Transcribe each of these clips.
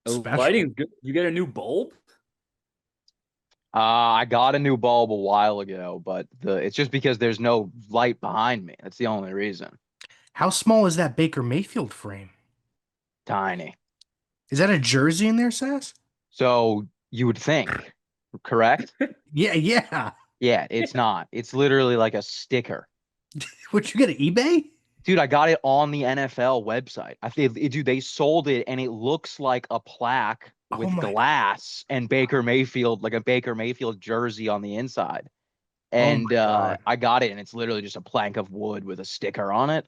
The special. lighting's good. You get a new bulb? I got a new bulb a while ago, but it's just because there's no light behind me. That's the only reason. How small is that Baker Mayfield frame? Tiny. Is that a jersey in there, Sass? So you would think, correct? Yeah, yeah. Yeah, it's not. It's literally like a sticker. Would you get at eBay? Dude, I got it on the NFL website. I think, dude, they sold it and it looks like a plaque Oh with my, glass and Baker Mayfield, like a Baker Mayfield jersey on the inside. oh And my God. I got it and it's literally just a plank of wood with a sticker on it.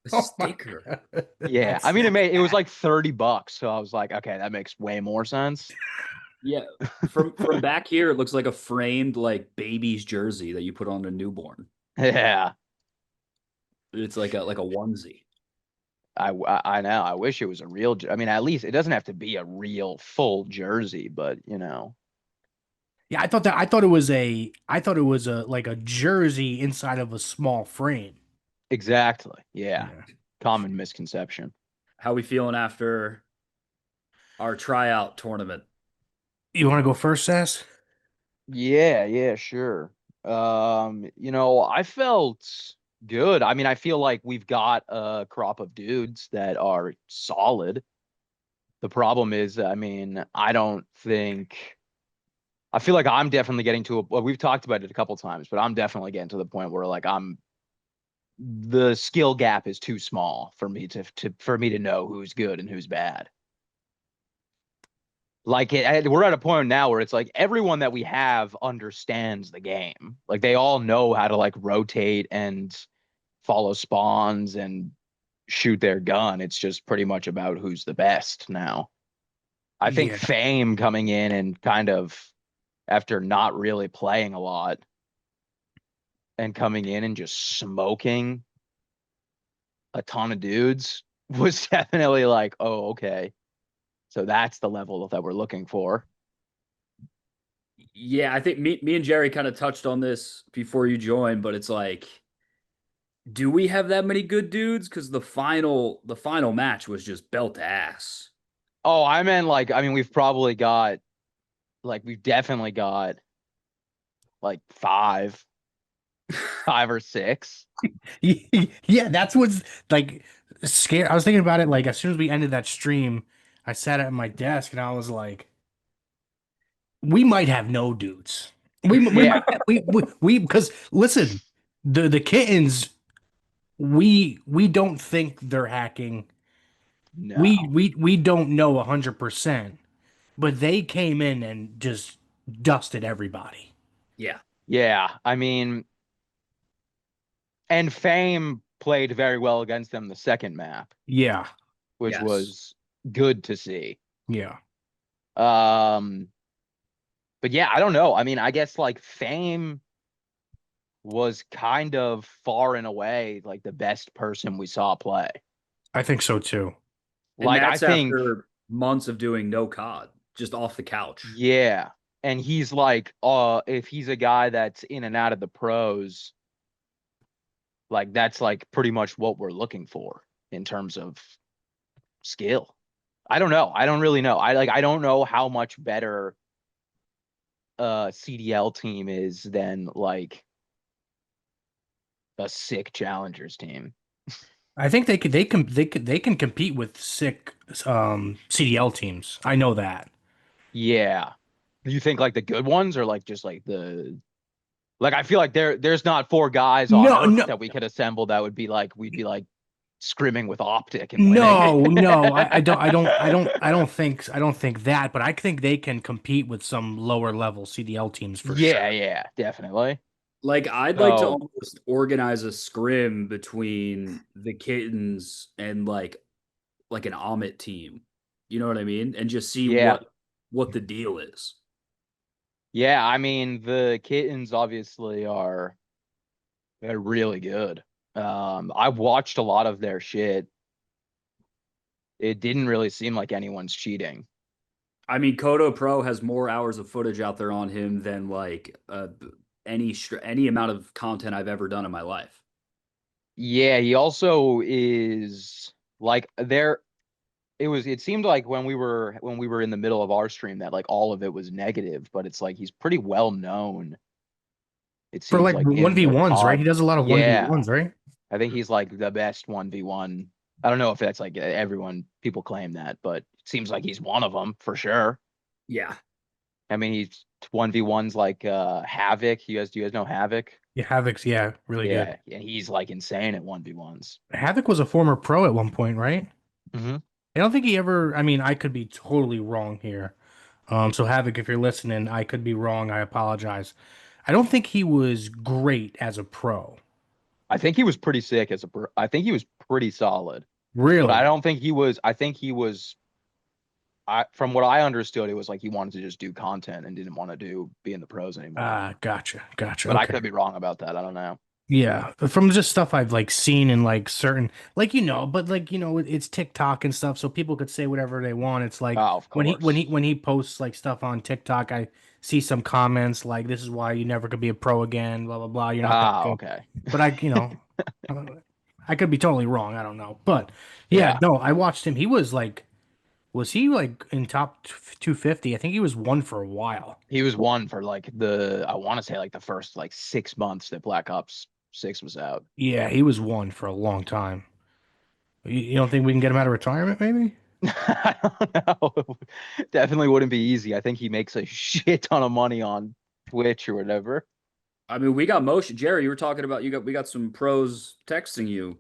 A Oh my sticker. God. Yeah, I mean it was like $30, so I was like, okay, that makes way more sense. Yeah. From back here, it looks like a framed like baby's jersey that you put on a newborn. Yeah, It's like a onesie. I know. I wish it was a real. I mean, at least it doesn't have to be a real full jersey, but Yeah, I thought it was a like a jersey inside of a small frame. exactly. Yeah, Yeah. common misconception. How we feeling after our tryout tournament? You want to go first, Sass? Yeah, yeah, sure. I felt good. I mean, I feel like we've got a crop of dudes that are solid. The problem is, I mean, I don't think I feel like I'm definitely getting to well, we've talked about it a couple times, but I'm definitely getting to the point where like the skill gap is too small for me to know who's good and who's bad. Like we're at a point now where it's like everyone that we have understands the game. Like they all know how to like rotate and follow spawns and shoot their gun. It's just pretty much about who's the best now. I think Yeah. Fame coming in and kind of after not really playing a lot and coming in and just smoking a ton of dudes was definitely like, oh, okay. So that's the level that we're looking for. Yeah, I think me and Jerry kind of touched on this before you joined, but it's like, do we have that many good dudes? Because the final match was just belt ass. Oh, I meant like, I mean, we've definitely got like five or six. Yeah, that's what's like scary. I was thinking about it like as soon as we ended that stream, I sat at my desk and I was like, we might have no dudes. We Yeah, might we because listen, the kittens, we don't think they're hacking. no. We don't know 100%, but they came in and just dusted everybody. Yeah. Yeah, I mean, and Fame played very well against them the second map, Yeah, which Yes. was good to see. yeah. Um, but yeah, I don't know. I mean, I guess like Fame was kind of far and away like the best person we saw play. I think so too. And Like I that's think, after months of doing no COD, just off the couch. yeah. And he's like, if he's a guy that's in and out of the pros, like that's like pretty much what we're looking for in terms of skill. I don't know. I don't really know. I don't know how much better CDL team is than like a sick challengers team. I think they can compete with sick CDL teams. I know that. Yeah. Do you think like the good ones or like just like like I feel like there's not four guys on No, earth no, that we could assemble that would be like we'd be like scrimming with optic and winning. no. I don't think that, but I think they can compete with some lower level CDL teams for Yeah, sure. yeah, definitely. Like I'd like to So almost organize a scrim between the kittens and like an Amit team. You know what I mean? And just see yeah. what the deal is. Yeah, I mean the kittens obviously are they're really good. I've watched a lot of their shit. It didn't really seem like anyone's cheating. I mean, Kodo Pro has more hours of footage out there on him than like any amount of content I've ever done in my life. Yeah, he also is like it seemed like when we were in the middle of our stream that like all of it was negative, but it's like he's pretty well known. It For seems like like in the 1v1s, right? COD. He does a lot of Yeah, 1v1s, right? I think he's like the best 1v1. I don't know if that's like everyone people claim that, but it seems like he's one of them for sure. Yeah. I mean, he's 1v1s like Havoc. Do you guys know Havoc? Yeah, Havoc's, yeah, really good. Yeah, and he's like insane at 1v1s. Havoc was a former pro at one point, right? Hmm. I don't think he ever, I mean, I could be totally wrong here. So Havoc, if you're listening, I could be wrong. I apologize. I don't think he was great as a pro. I think he was pretty sick as a I think he was pretty solid, but I Really? don't think he was I think he was from what I understood, it was like he wanted to just do content and didn't want to be in the pros anymore. Gotcha. Gotcha. But I Okay. could be wrong about that. I don't know. Yeah, from just stuff I've like seen in like certain like but like it's TikTok and stuff, so people could say whatever they want. It's like Oh, of course. when he posts like stuff on TikTok, I see some comments like this is why you never could be a pro again, blah blah blah. You're not that Ah, good. okay. But I don't know. I could be totally wrong. I don't know. But yeah, Yeah. no, I watched him. He was he like in top 250? I think he was one for a while. He was one for like I want to say like the first like 6 months that Black Ops 6 was out. Yeah, he was one for a long time. You don't think we can get him out of retirement, maybe? I don't know. Definitely wouldn't be easy. I think he makes a shit ton of money on Twitch or whatever. I mean, we got motion. Jerry, you were talking about we got some pros texting you.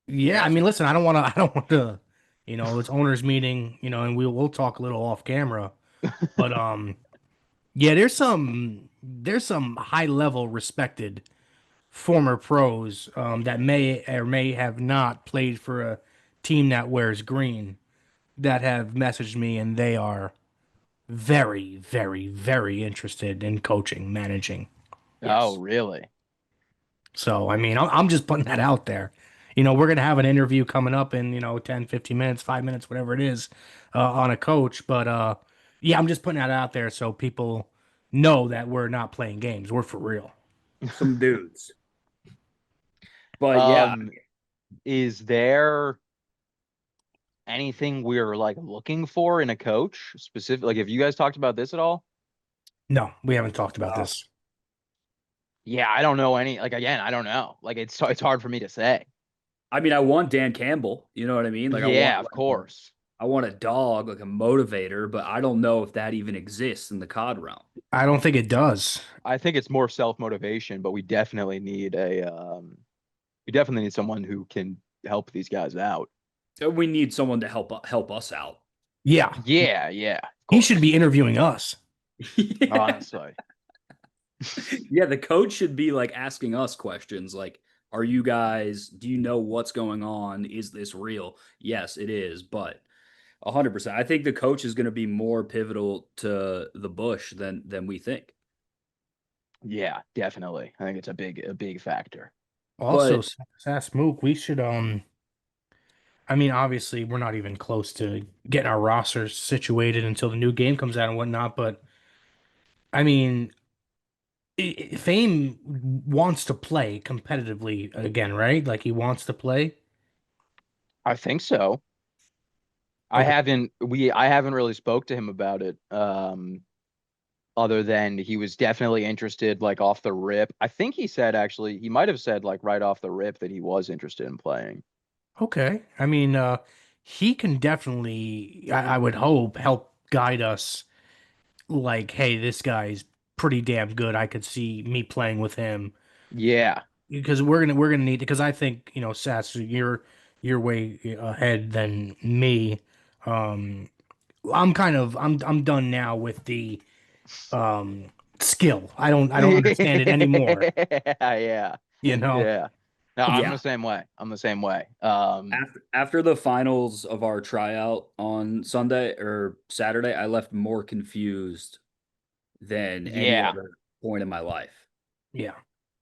Yeah, I Ask. mean, listen, I don't want to, it's owners meeting, and we'll talk a little off camera, but yeah, there's some high level respected former pros that may or may have not played for a team that wears green that have messaged me, and they are very, very, very interested in coaching, managing. Oh, Yes. really? So, I mean, I'm just putting that out there. We're going to have an interview coming up in, 10, 15 minutes, 5 minutes, whatever it is, on a coach. But yeah, I'm just putting that out there so people know that we're not playing games. We're for real. Some dudes. But yeah, Um, is there anything we're like looking for in a coach specific? Like, have you guys talked about this at all? No, we haven't talked about no. this. Yeah, I don't know any. Like, again, I don't know. Like, it's hard for me to say. I mean, I want Dan Campbell. You know what I mean? Like, Yeah, of course. I want a dog, like a motivator, but I don't know if that even exists in the COD realm. I don't think it does. I think it's more self-motivation, but we definitely need someone who can help these guys out. So we need someone to help us out. Yeah, Yeah, yeah, of he should course. be interviewing us. Yeah. Honestly. Yeah, the coach should be like asking us questions like, are you guys, do you know what's going on? Is this real? Yes, it is, but 100%. I think the coach is going to be more pivotal to the Bush than we think. Yeah, definitely. I think it's a big factor. Also, But Sass Mook, we should I mean, obviously, we're not even close to getting our rosters situated until the new game comes out and whatnot. But I mean, Fame wants to play competitively again, right? Like he wants to play. I think so. Okay. I haven't really spoke to him about it. Other than he was definitely interested like off the rip. I think he said actually he might have said like right off the rip that he was interested in playing. Okay. I mean, he can definitely, I would hope, help guide us. Like, hey, this guy's pretty damn good. I could see me playing with him Yeah. because we're gonna need because I think Sats, you're way ahead than me. Um, I'm done now with the um skill. I don't understand it anymore. Yeah. You know? Yeah. No, I'm yeah, the same way. I'm the same way. after the finals of our tryout on Sunday or Saturday, I left more confused than any Yeah. other point in my life. Yeah.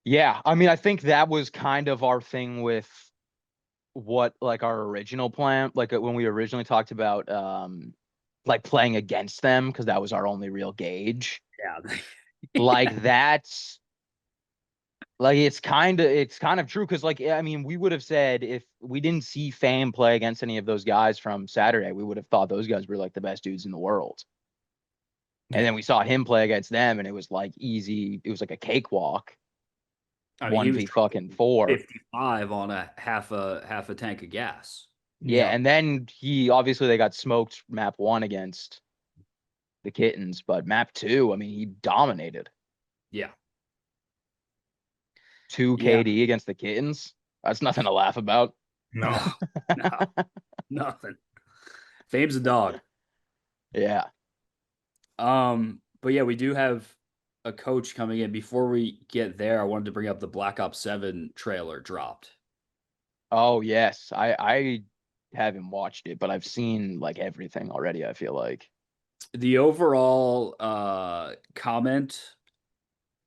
Yeah. I mean, I think that was kind of our thing with what like our original plan, like when we originally talked about like playing against them because that was our only real gauge. Yeah. Like that's Like it's kind of true because like I mean we would have said if we didn't see Fame play against any of those guys from Saturday, we would have thought those guys were like the best dudes in the world. And Yeah. then we saw him play against them, and it was like easy. It was like a cakewalk, I mean, he one was v fucking four. 55 on a half a tank of gas. Yeah, Yeah. and then he obviously they got smoked map one against the Kittens, but map two, I mean, he dominated. Yeah. Two Yeah. KD against the Kittens. That's nothing to laugh about. No. No, no, nothing. Fame's a dog. Yeah. But yeah, we do have a coach coming in. Before we get there, I wanted to bring up the Black Ops 7 trailer dropped. Oh yes, I haven't watched it, but I've seen like everything already. I feel like. The overall comment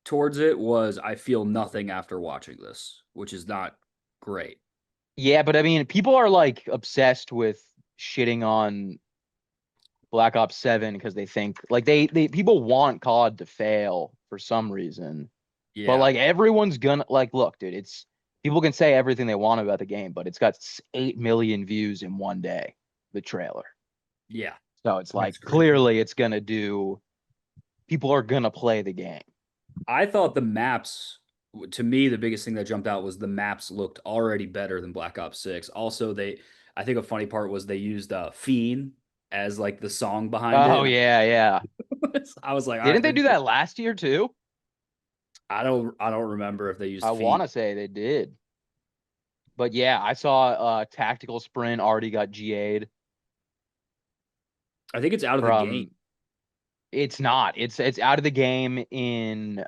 towards it was I feel nothing after watching this, which is not great. Yeah, but I mean, people are like obsessed with shitting on Black Ops 7 because they think like they people want COD to fail for some reason. But Yeah. like everyone's gonna like look, dude, it's people can say everything they want about the game, but it's got 8 million views in one day, the trailer. Yeah. So it's like That's crazy. clearly it's gonna do people are gonna play the game. I thought the maps, to me, the biggest thing that jumped out was the maps looked already better than Black Ops 6. Also, I think a funny part was they used Fiend as like the song behind Oh it. yeah, yeah. I was like, all right, Didn't they do that last year too? I don't remember if they used I want Fiend. to say they did. But yeah, I saw Tactical Sprint already got GA'd I think it's out of the game. from it's not. It's out of the game in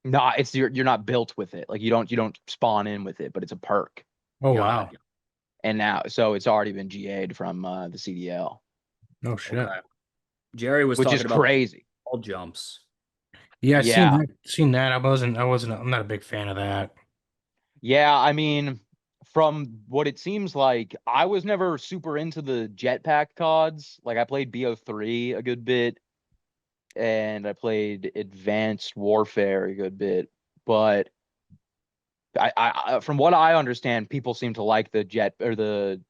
not it's you're not built with it. Like you don't spawn in with it, but it's a perk. Oh Got wow. it. And now so it's already been GA'd from the CDL, No shit. Okay. Jerry was which is talking about crazy. all jumps. Yeah, I seen Yeah. that. Seen that. I wasn't. I'm not a big fan of that. Yeah, I mean, from what it seems like, I was never super into the jetpack CODs. Like I played BO3 a good bit and I played Advanced Warfare a good bit, but from what I understand, people seem to like the jet or the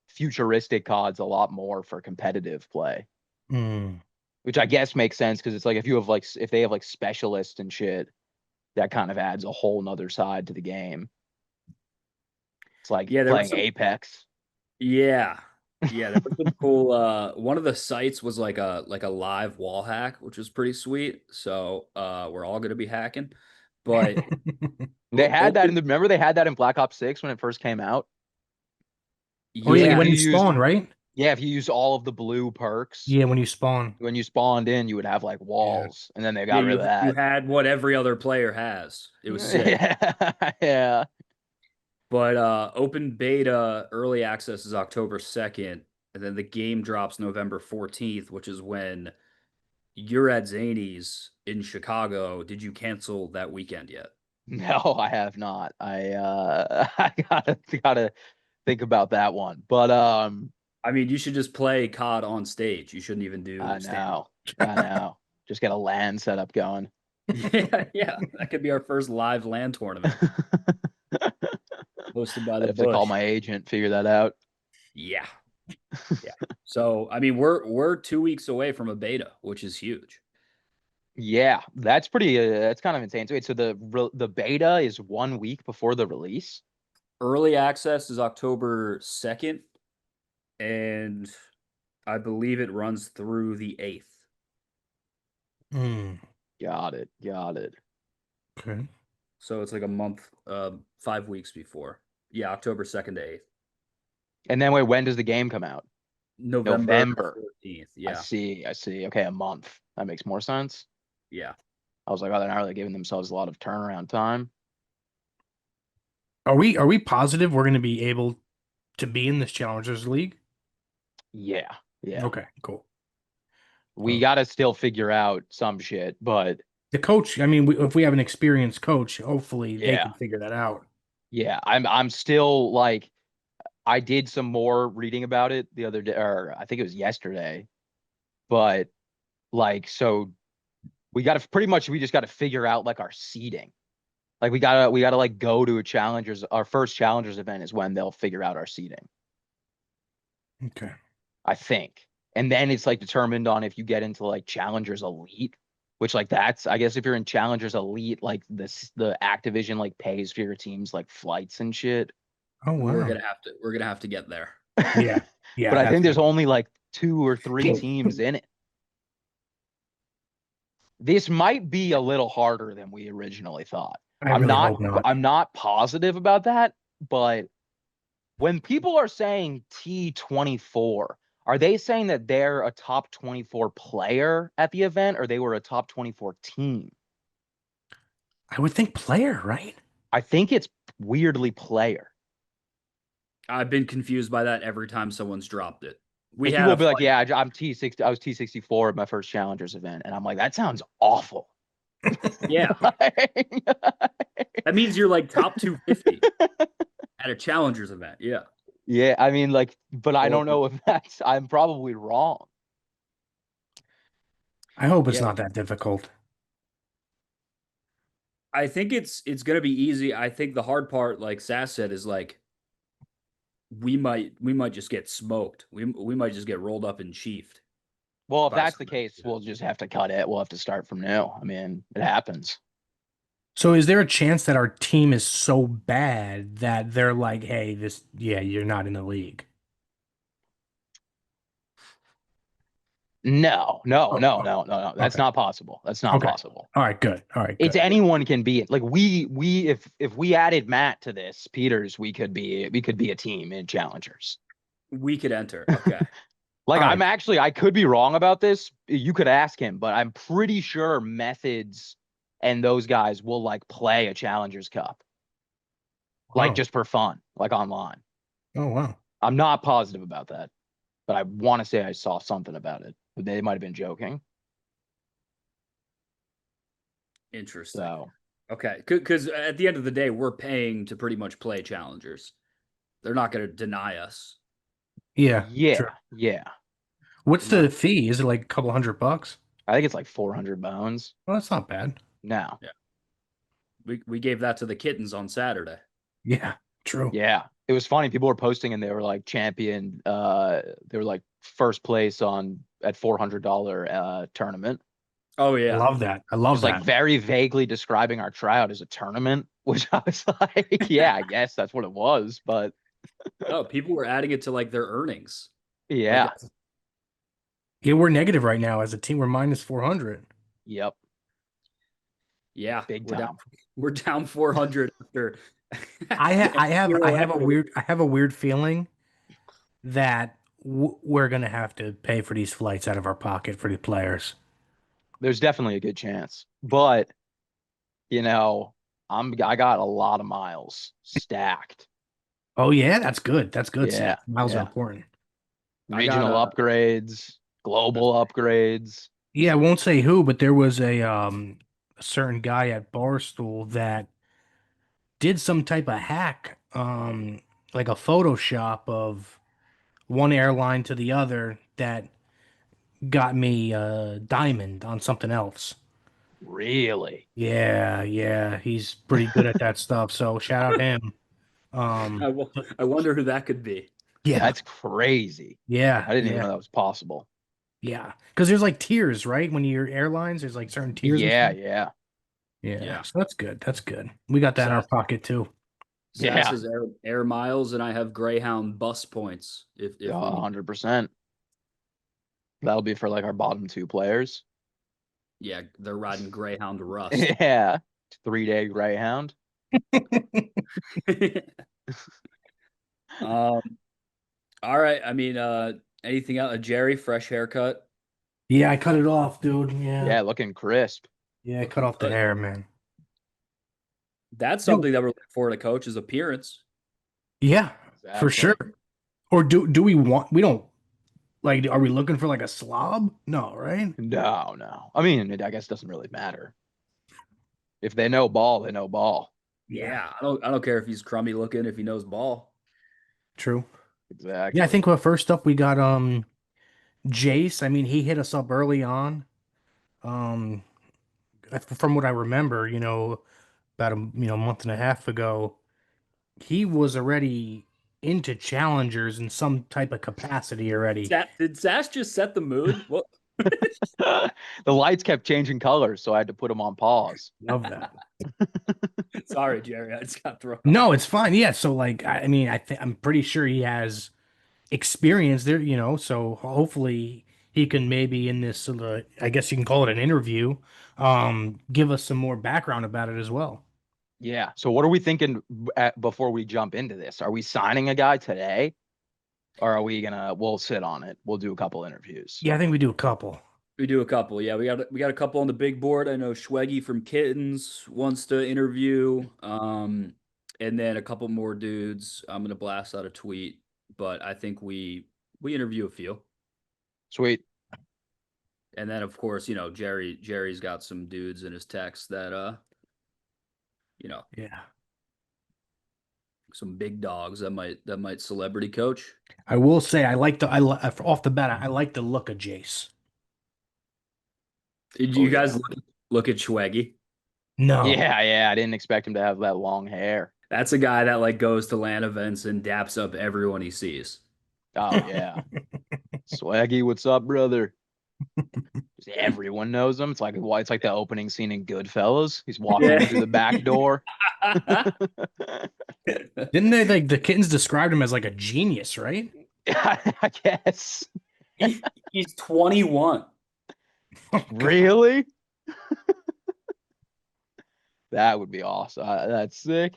futuristic CODs a lot more for competitive play, Hmm. which I guess makes sense because it's like if you have like if they have like specialists and shit, that kind of adds a whole nother side to the game. It's like Yeah, there was playing some. Apex. Yeah. Yeah, there was some cool one of the sites was like a live wall hack, which was pretty sweet. So we're all gonna be hacking. But They had that in open, the remember they had that in Black Ops 6 when it first came out. It Oh was yeah, like yeah, if when you you used spawn, right? yeah, if you used all of the blue perks Yeah, when you spawn. when you spawned in, you would have like Yeah. walls, and then they yeah, got rid of you that. had what every other player has. It was sick. Yeah, yeah. But open beta early access is October 2nd, and then the game drops November 14th, which is when you're at Zany's in Chicago. Did you cancel that weekend yet? No, I have not. I gotta think about that one. But I mean, you should just play COD on stage. You shouldn't even do I stand. know, I know. Just get a LAN setup going. Yeah, yeah. That could be our first live LAN tournament hosted by I'd the have to call Bush. my agent, figure that out. Yeah, yeah. So, I mean, we're 2 weeks away from a beta, which is huge. Yeah, that's pretty. That's kind of insane. So wait, so the beta is 1 week before the release. Early access is October 2nd, and I believe it runs through the 8th. Hmm. Got it. Got it. Okay. So it's like a month, 5 weeks before. Yeah, October 2nd to 8th. And then wait, when does the game come out? November November. 14th. I Yeah. see. I see. Okay, a month. That makes more sense. Yeah. I was like, oh, they're not really giving themselves a lot of turnaround time. Are we positive we're going to be able to be in this Challengers League? Yeah. Yeah. Okay, cool. We got to still figure out some shit, but The coach, I mean, if we have an experienced coach, hopefully they yeah. can figure that out. Yeah. I'm still like, I did some more reading about it the other day, or I think it was yesterday, but like, so We got to pretty much we just got to figure out like our seating. Like we gotta like go to a challengers. Our first challengers event is when they'll figure out our seating, Okay. I think. And then it's like determined on if you get into like challengers elite, which like that's I guess if you're in challengers elite, like the Activision like pays for your teams like flights and shit. Oh We're wow. gonna have to we're gonna have to get there. Yeah. But Yeah, I that's think there's good. only like 2 or 3 teams in it. This might be a little harder than we originally thought. I I'm really not hope not. I'm not positive about that, but when people are saying T24, are they saying that they're a top 24 player at the event or they were a top 24 team? I would think player, right? I think it's weirdly player. I've been confused by that every time someone's dropped it. We Like had people will a be like, fight. "Yeah, I'm T60. I was T64 at my first challengers event," and I'm like, "That sounds awful." Yeah, that means you're like top 250 at a challengers event. Yeah. Yeah, I mean, like, but I Or don't know if that's. I'm probably wrong. I hope it's yeah, not that difficult. I think it's gonna be easy. I think the hard part, like Sass said, is like we might just get smoked. We might just get rolled up and chiefed Well, if by that's the somebody. case, we'll just have to cut it. We'll have to start from new. I mean, it happens. So is there a chance that our team is so bad that they're like, hey, this, yeah, you're not in the league? No, no, Oh, no, oh, no, no, no. That's okay. not possible. That's not Okay. possible. All right, good. All right, It's good. anyone can be it. Like we if we added Matt to this, Peters, we could be a team in challengers. We could enter. Okay. Like All I'm right. actually I could be wrong about this. You could ask him, but I'm pretty sure Methods and those guys will like play a challengers cup, like Wow. just for fun, like online. Oh, wow. I'm not positive about that, but I want to say I saw something about it. But they might have been joking. Interesting. So Okay. Because at the end of the day, we're paying to pretty much play challengers. They're not going to deny us. Yeah, true. yeah, yeah. What's They're not. the fee? Is it like a couple $100? I think it's like 400 bones. Well, that's not bad. No. Yeah. We gave that to the kittens on Saturday. Yeah, true. Yeah. It was funny. People were posting and they were like champion. They were like first place on at $400 tournament. Oh I yeah. love that. I love Just like that. very vaguely describing our tryout as a tournament, which I was like, yeah, I guess that's what it was. But Oh, people were adding it to like their earnings. Like, yeah. Yeah, we're negative right now as a team. We're minus 400. Yep. yeah, Big we're down. time. We're down 400 after. I ha I Zero have a equity. weird feeling that we're gonna have to pay for these flights out of our pocket for the players. There's definitely a good chance. But, you know, I got a lot of miles stacked. Oh yeah, that's good. That's good, Yeah. Seth. Miles are Yeah. important. I got Regional upgrades, global upgrades. Yeah, I won't say who, but there was a certain guy at Barstool that did some type of hack, like a Photoshop of one airline to the other that got me diamond on something else. Really? Yeah, yeah, he's pretty good at that stuff. So shout out him. Um, I wonder who that could be. yeah, That's crazy. yeah, I didn't even yeah, know that was possible. yeah. Because there's like tiers, right? When you're airlines, there's like certain tiers and Yeah, stuff. yeah. Yeah, Yeah. so that's good. That's good. We got that in our Sass, pocket too. Sass Yeah. has air miles, and I have Greyhound bus points. If we need, 100%. That'll be for like our bottom 2 players. yeah, they're riding Greyhound to Rust. Yeah. 3-day Greyhound. um. All right. I mean, anything else? Jerry, fresh haircut. Yeah, I cut it off, dude. Yeah, Yeah, looking crisp. yeah, I cut off the Good. hair, man. That's No. something that we're looking for in a coach's appearance. Yeah, for sure. Exactly. Or do we want? We don't like. Are we looking for like a slob? No, right? No, no. I mean, I guess it doesn't really matter. If they know ball, they know ball. Yeah, Yeah, I don't care if he's crummy looking, if he knows ball. true. Yeah, I Exactly. think first up we got Jace. I mean, he hit us up early on. Um, from what I remember, about a month and a half ago, he was already into challengers in some type of capacity already. Did Sash just set the mood? What? The lights kept changing colors, so I had to put them on pause. Love that. Sorry, Jerry, I just got thrown off. No, it's fine. Yeah, so like I mean, I'm pretty sure he has experience there, so hopefully he can maybe in this I guess you can call it an interview, give us some more background about it as well. Yeah. So what are we thinking before we jump into this? Are we signing a guy today? Or are we gonna we'll sit on it. We'll do a couple interviews. Yeah, I think we do a couple. We do a couple. Yeah, we got a couple on the big board. I know Schweggy from Kittens wants to interview. And then a couple more dudes. I'm gonna blast out a tweet, but I think we interview a few. Sweet. And then of course, Jerry's got some dudes in his text that Yeah. some big dogs that might celebrity coach. I will say off the bat, I like the look of Jace. Did Oh, you guys yeah. look at Schweggy? No. Yeah. I didn't expect him to have that long hair. That's a guy that like goes to LAN events and daps up everyone he sees. Oh yeah. Swaggy, what's up, brother? Just everyone knows him. It's like the opening scene in Goodfellas. He's walking in through the back door. Didn't they like the Kittens described him as like a genius, right? I guess. He's 21. Really? That would be awesome. That's sick.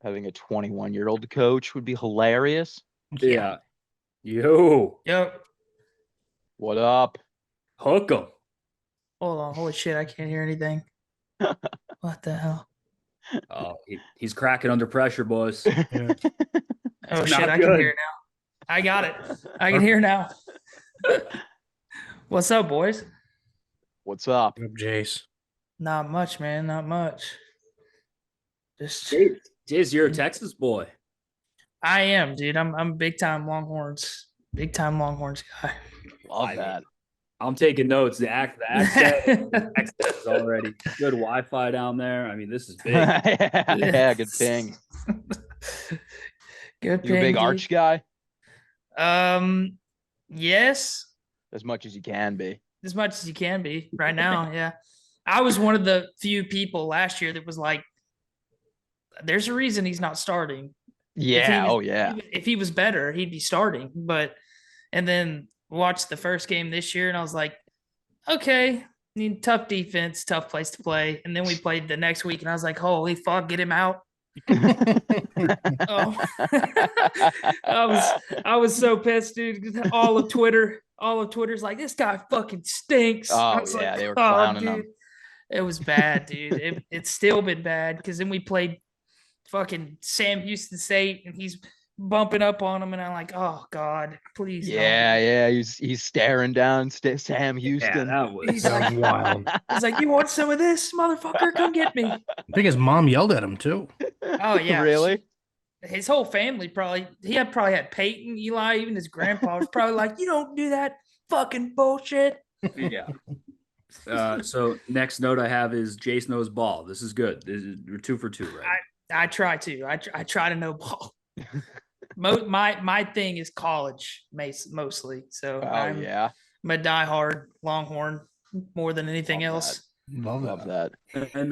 Having a 21-year-old coach would be hilarious. Yeah. Yo, Yep. What up? hook him. Hold on. Holy shit, I can't hear anything. What the hell? Oh, he's cracking under pressure, boys. Yeah. Oh It's shit, not I good. can hear now. I got it. I can hear now. What's up, boys? What's up? Good Jace. Not much, man. Not much. Just Jace, you're a Texas boy. I am, dude. I'm big time Longhorns. Big time Longhorns guy. Love I that. I'm taking notes. The accent is already good. Wi-Fi down there. I mean, this is big. Yeah, good ping. Good You a big dude. arch guy? Yes. As much as you can be. As much as you can be right now. Yeah. I was one of the few people last year that was like, there's a reason he's not starting. Yeah. was- Oh yeah. If he was better, he'd be starting. And then watched the first game this year and I was like, okay, tough defense, tough place to play. And then we played the next week and I was like, holy fuck, get him out. Oh, I was so pissed, dude. All of Twitter's like, this guy fucking stinks. I Oh was yeah, like, they were "Oh, clowning him. dude." It was bad, dude. It's still been bad because then we played fucking Sam Houston State and he's bumping up on him and I'm like, oh god, please. don't." Yeah. He's staring down Sam Yeah, Houston. that was. He's That was like, wild. I he's like, you want some of this, motherfucker? Come get me. think his mom yelled at him too. Oh yeah, Really? his whole family probably had Peyton, Eli, even his grandpa was probably like, you don't do that fucking bullshit. Yeah. So next note I have is Jace knows ball. This is good. We're 2 for 2, right? I try to. I try to know ball. My thing is college mostly. So Oh I'm yeah. a diehard Longhorn more than anything Love else. Love that. And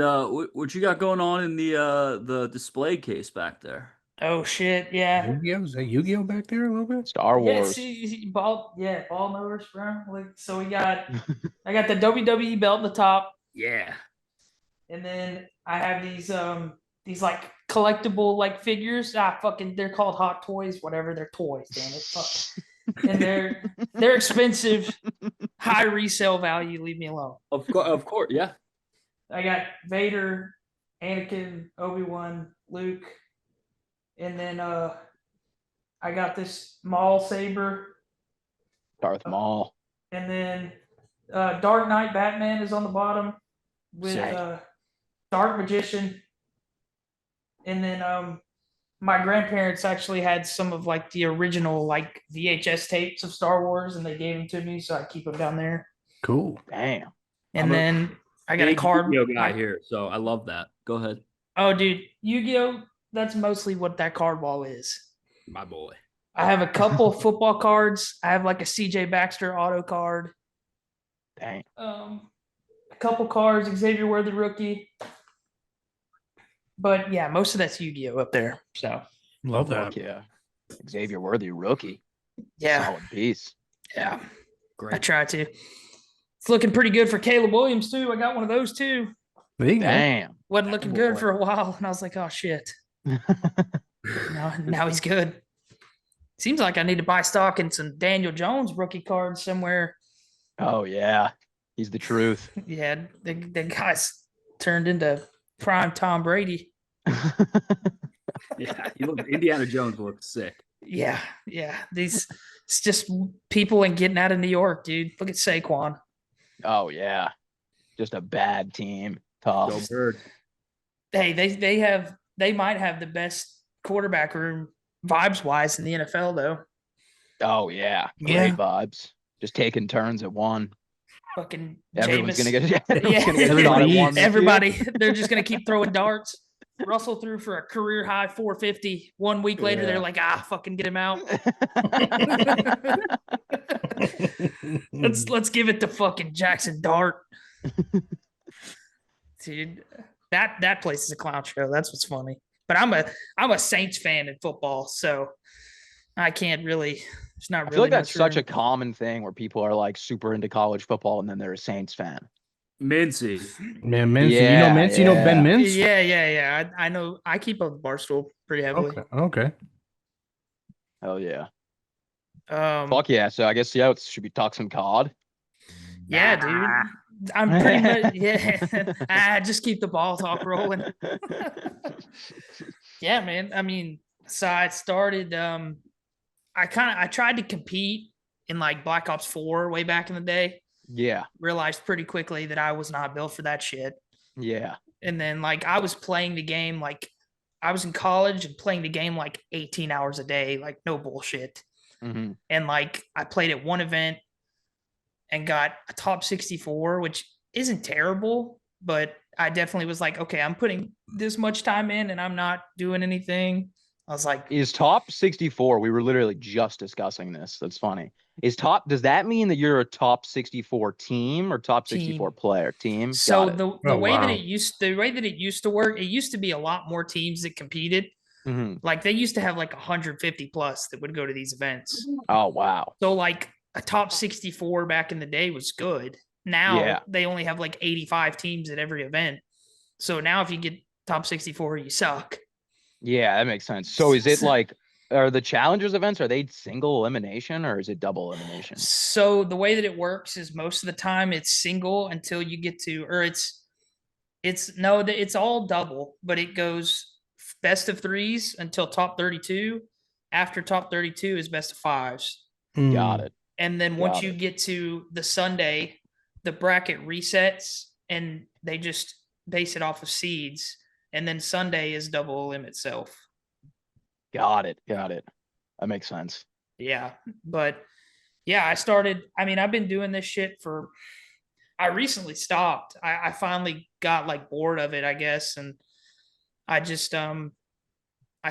what you got going on in the display case back there? Oh shit, yeah. Yu-Gi-Oh? Is that Yu-Gi-Oh back there a little bit? Star Yeah, Wars. see, ball knowers, bro. Like, so I got the WWE belt on the top, Yeah. and then I have these like collectible like figures. Fucking, they're called Hot Toys, whatever. They're toys, damn it. Fuck. And they're expensive, high resale value. Leave me alone. Of course, yeah. I got Vader, Anakin, Obi-Wan, Luke, and then I got this Maul saber, Darth Maul. and then Dark Knight Batman is on the bottom with Sick. Dark Magician, and then my grandparents actually had some of like the original like VHS tapes of Star Wars, and they gave them to me, so I keep them down there. Cool. Damn. And then I got a Big card. Yu-Gi-Oh guy here, so I love that. Go ahead, Oh, dude, Yu-Gi-Oh! That's mostly what that card wall is. my boy. I have a couple football cards. I have like a CJ Baxter auto card. Dang. A couple cards, Xavier Worthy rookie. But yeah, most of that's Yu-Gi-Oh up there. So Love Fuck that. yeah. Xavier Worthy rookie. yeah, Solid piece. yeah, I Great. try to. It's looking pretty good for Caleb Williams too. I got one of those too. There you go. Damn. Wasn't looking good boy. for a while, and I was like, oh shit. Now he's good. Seems like I need to buy stock in some Daniel Jones rookie cards somewhere. Oh yeah. He's the truth. Yeah, the guy's turned into prime Tom Brady. Yeah, Indiana Jones looked sick. Yeah. It's just people and getting out of New York, dude. Look at Saquon. Oh yeah. Just a bad team. Go Tough. Bird. Hey, they might have the best quarterback room vibes wise in the NFL though. Oh yeah. Great Yeah. vibes. Just taking turns at one. Fucking Everyone's Jameis. gonna get everyone's gonna get Everybody shot at eats. one. this year. Everybody, they're just gonna keep throwing darts. Russell threw for a career high 450. 1 week later, Yeah. they're like, fucking get him out. Let's give it to fucking Jackson Dart. Dude, that place is a clown show. That's what's funny. But I'm a Saints fan in football, so I can't really. It's not I really. feel like that's much such a room. common thing where people are like super into college football and then they're a Saints fan. Mincy. Man, Mintz. You know Yeah, Mintz? You know Ben yeah. Mintz? Yeah. I know. I keep up with Barstool pretty heavily. Okay. Hell yeah. Um, Fuck yeah. So I guess should we talk some COD? yeah, dude. I'm pretty much yeah. Just keep the ball talk rolling. Yeah, man. I mean, so I started. I tried to compete in like Black Ops 4 way back in the day. Yeah. Realized pretty quickly that I was not built for that shit. Yeah. And then like I was playing the game like I was in college and playing the game like 18 hours a day, like no bullshit. Mm-hmm. And like I played at one event and got a top 64, which isn't terrible, but I definitely was like, okay, I'm putting this much time in and I'm not doing anything. I was like, Is top 64? We were literally just discussing this. That's funny. Does that mean that you're a top 64 team or top 64 Team. player team? so Got it. the Oh, way that wow. it used to work, it used to be a lot more teams that competed. Mhm. Like they used to have like 150 plus that would go to these events. Oh wow. So like a top 64 back in the day was good. Now Yeah. they only have like 85 teams at every event. So now if you get top 64, you suck. Yeah, that makes sense. So is it like, are the challengers events, are they single elimination or is it double elimination? So the way that it works is most of the time it's single until you get to, or it's all double, but it goes best of threes until top 32. After top 32 is best of fives. Got it. And then once Got you it. get to the Sunday, the bracket resets and they just base it off of seeds. And then Sunday is double limit itself. Got it. That makes sense. Yeah. But yeah, I've been doing this shit I recently stopped. I finally got like bored of it, I guess. And I just, I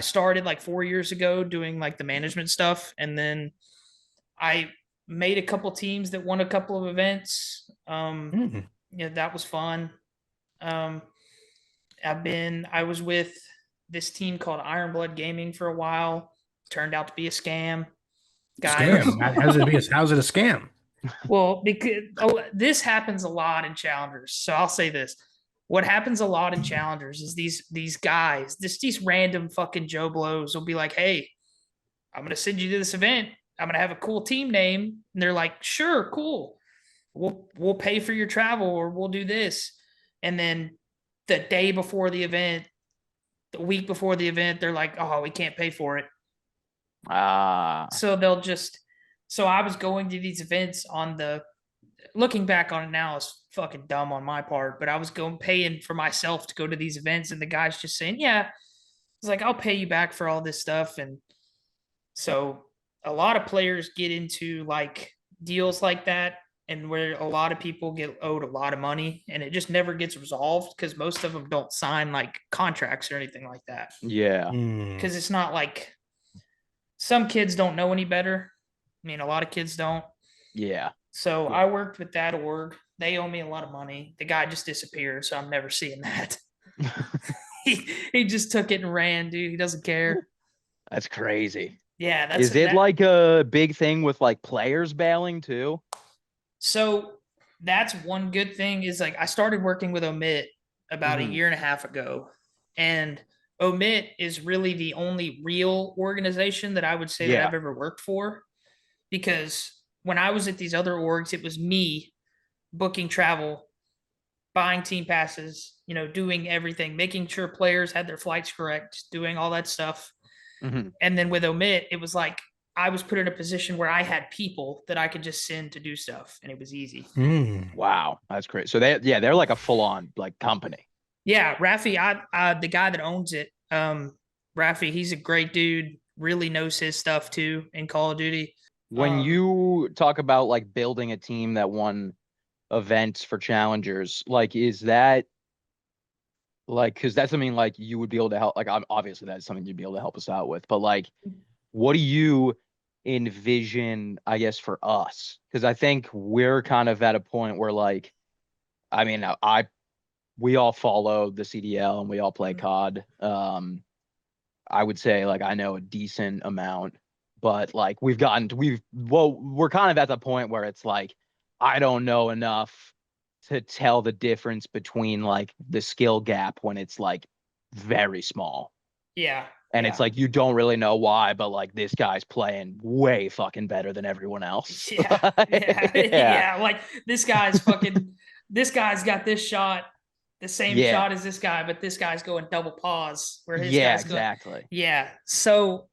started like 4 years ago doing like the management stuff. And then I made a couple teams that won a couple of events. Yeah, that was fun. I was with this team called Iron Blood Gaming for a while. Turned out to be a scam. Guys, Scam. How's it a scam? well, because this happens a lot in challengers. So I'll say this. What happens a lot in challengers is these guys, these random fucking Joe Blows will be like, hey, I'm gonna send you to this event. I'm gonna have a cool team name. And they're like, sure, cool. We'll pay for your travel or we'll do this. And then the day before the event, the week before the event, they're like, oh, we can't pay for it. So so I was going to these events looking back on it now is fucking dumb on my part, but I was paying for myself to go to these events and the guy's just saying, yeah, it's like, I'll pay you back for all this stuff. And so a lot of players get into like deals like that and where a lot of people get owed a lot of money, and it just never gets resolved because most of them don't sign like contracts or anything like that. Yeah. Because it's not like some kids don't know any better. I mean, a lot of kids don't. Yeah. So Yeah. I worked with that org. They owe me a lot of money. The guy just disappeared, so I'm never seeing that. he just took it and ran, dude. He doesn't care. That's crazy. Yeah, that's Is it that, like a big thing with like players bailing too? so that's one good thing is like I started working with Omit about a Mhm. year and a half ago. And Omit is really the only real organization that I would say that Yeah. I've ever worked for. Because when I was at these other orgs, it was me booking travel, buying team passes, doing everything, making sure players had their flights correct, doing all that stuff. Mhm. And then with Omit, it was like I was put in a position where I had people that I could just send to do stuff, and it was easy. Wow, that's great. So they're like a full on like company. Yeah, Rafi, the guy that owns it, Rafi, he's a great dude. Really knows his stuff too in Call of Duty. When you talk about like building a team that won events for challengers, like is that like because that's something like you would be able to help, like obviously that's something you'd be able to help us out with, but like what do you envision, I guess, for us? Because I think we're kind of at a point where like I mean we all follow the CDL and we all play COD. I would say like I know a decent amount, but like we're kind of at the point where it's like I don't know enough to tell the difference between like the skill gap when it's like very small. Yeah. And yeah. it's like you don't really know why, but like this guy's playing way fucking better than everyone else. Yeah. Like this guy's got this shot, the same Yeah. shot as this guy, but this guy's going double pause where his Yeah, guy's going. exactly. Yeah. So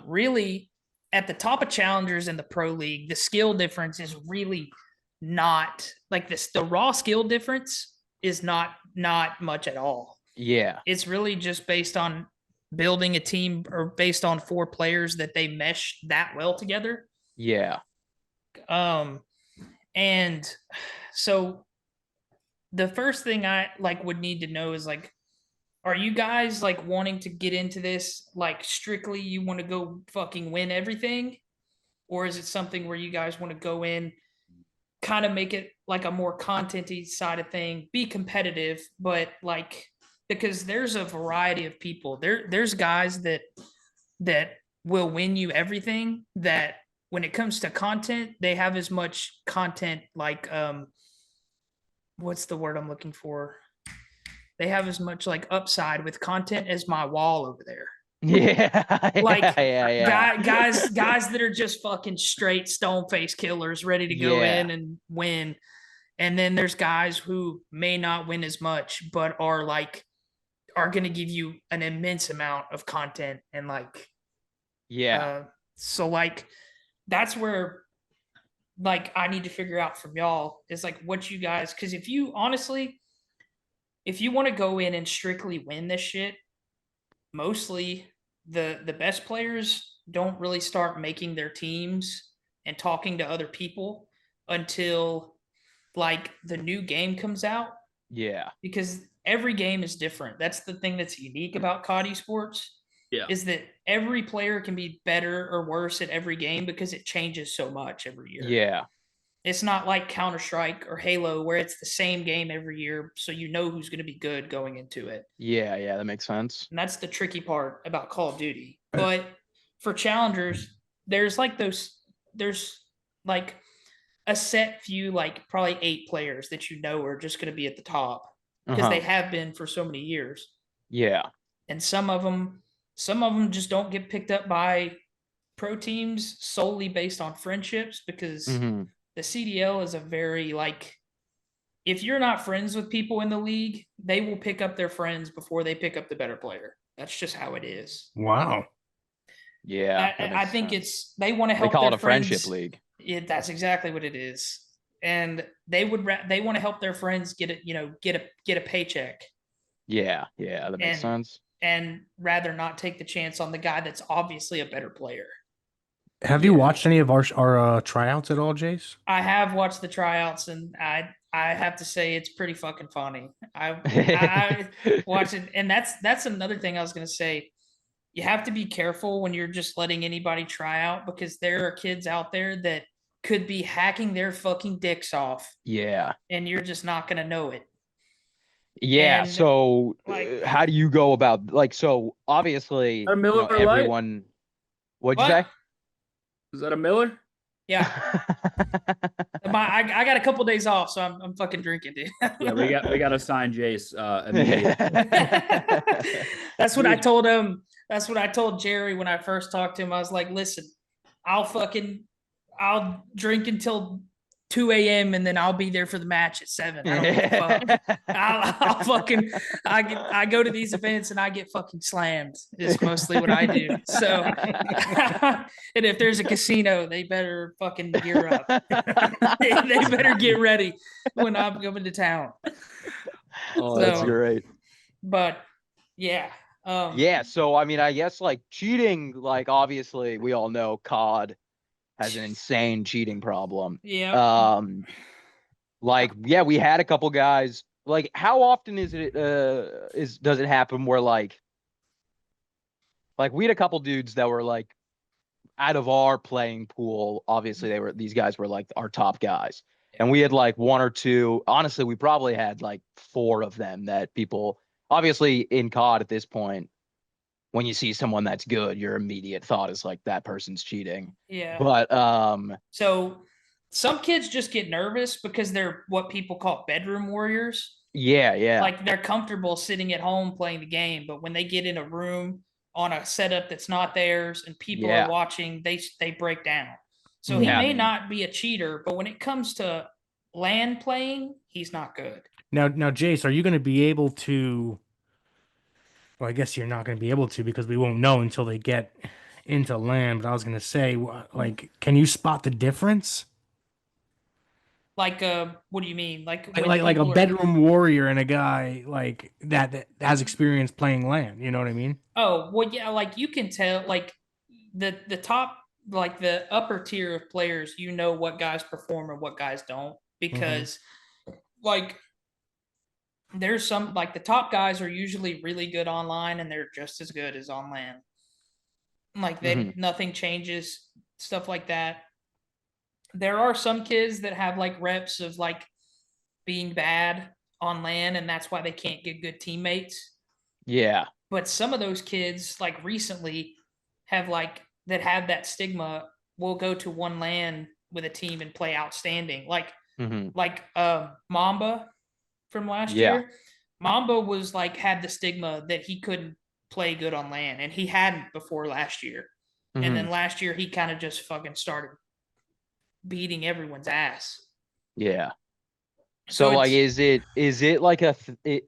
really at the top of challengers in the pro league, the skill difference is really not like this. The raw skill difference is not much at all. Yeah. It's really just based on building a team or based on 4 players that they mesh that well together. Yeah. And so the first thing I like would need to know is like, are you guys like wanting to get into this like strictly you want to go fucking win everything? Or is it something where you guys want to go in, kind of make it like a more contenty side of thing, be competitive, but like because there's a variety of people. There's guys that will win you everything that when it comes to content, they have as much content like what's the word I'm looking for? They have as much like upside with content as my wall over there. Yeah. Like yeah. guys that are just fucking straight stone face killers ready to go in and win. And then there's guys who may not win as much, but are going to give you an immense amount of content and like so like that's where like I need to figure out from y'all is like what you guys, because if you honestly if you want to go in and strictly win this shit, mostly the best players don't really start making their teams and talking to other people until like the new game comes out. Yeah. Because every game is different. That's the thing that's unique about COD esports. Yeah. Is that every player can be better or worse at every game because it changes so much every year. Yeah. It's not like Counter-Strike or Halo where it's the same game every year, so you know who's going to be good going into it. Yeah, that makes sense. And that's the tricky part about Call of Duty. But for challengers, there's like a set few, like probably 8 players that you know are just going to be at the top because they have been for so many years. Yeah. And some of them just don't get picked up by pro teams solely based on friendships because the CDL is a very like, if you're not friends with people in the league, they will pick up their friends before they pick up the better player. That's just how it is. Wow. Yeah. I think they want to help. They call their it a friends. friendship league. That's exactly what it is. And they want to help their friends get a paycheck. Yeah, that makes sense. And rather not take the chance on the guy that's obviously a better player. Have you Yeah. watched any of our tryouts at all, Jace? I have watched the tryouts, and I have to say it's pretty fucking funny. I watch it, and that's another thing I was gonna say. You have to be careful when you're just letting anybody try out, because there are kids out there that could be hacking their fucking dicks off, Yeah. and you're just not gonna know it. Yeah. And So like, how do you go about like so obviously, A Miller Lite? everyone what'd you what? say? Is that a Miller? Yeah, I got a couple days off, so I'm fucking drinking, dude. Yeah, we got to sign Jace immediately. That's what I Dude. told him. That's what I told Jerry when I first talked to him. I was like, listen, I'll drink until 2 a.m. and then I'll be there for the match at 7. I don't give a fuck. I'll fucking I go to these events and I get fucking slammed. Is mostly what I do. So, and if there's a casino, they better fucking gear up. They better get ready when I'm coming to town. Oh, That's So- great. But yeah, Yeah, so I mean, I guess like cheating, like obviously we all know COD has an insane cheating problem. yeah. Like yeah, we had a couple guys. Like, how often is it does it happen where like we had a couple dudes that were like out of our playing pool, obviously these guys were like our top guys. And we had like one or two, honestly, we probably had like 4 of them that people obviously in COD at this point, when you see someone that's good, your immediate thought is like that person's cheating. Yeah. But So some kids just get nervous because they're what people call bedroom warriors. yeah. Like they're comfortable sitting at home playing the game, but when they get in a room on a setup that's not theirs and people Yeah. are watching, they break down. So Yeah, I he may mean- not be a cheater, but when it comes to LAN playing, he's not good. Now, Jace, are you going to be able to? Well, I guess you're not going to be able to because we won't know until they get into land. But I was going to say, like, can you spot the difference? Like, what do you mean? Like, Like, when like a people are- bedroom warrior and a guy like that has experience playing land. You know what I mean? Oh, well, yeah, like you can tell, like the top, like the upper tier of players, you know what guys perform and what guys don't, because like there's some, like the top guys are usually really good online and they're just as good as on LAN. Like nothing changes, stuff like that. There are some kids that have like reps of like being bad on LAN and that's why they can't get good teammates. Yeah. But some of those kids, like recently, have like that have that stigma will go to one LAN with a team and play outstanding. Like Mamba from last Yeah. year. Mamba was like had the stigma that he couldn't play good on LAN, and he hadn't before last year. And then last year he kind of just fucking started beating everyone's ass. Yeah. So like, it's- is it like the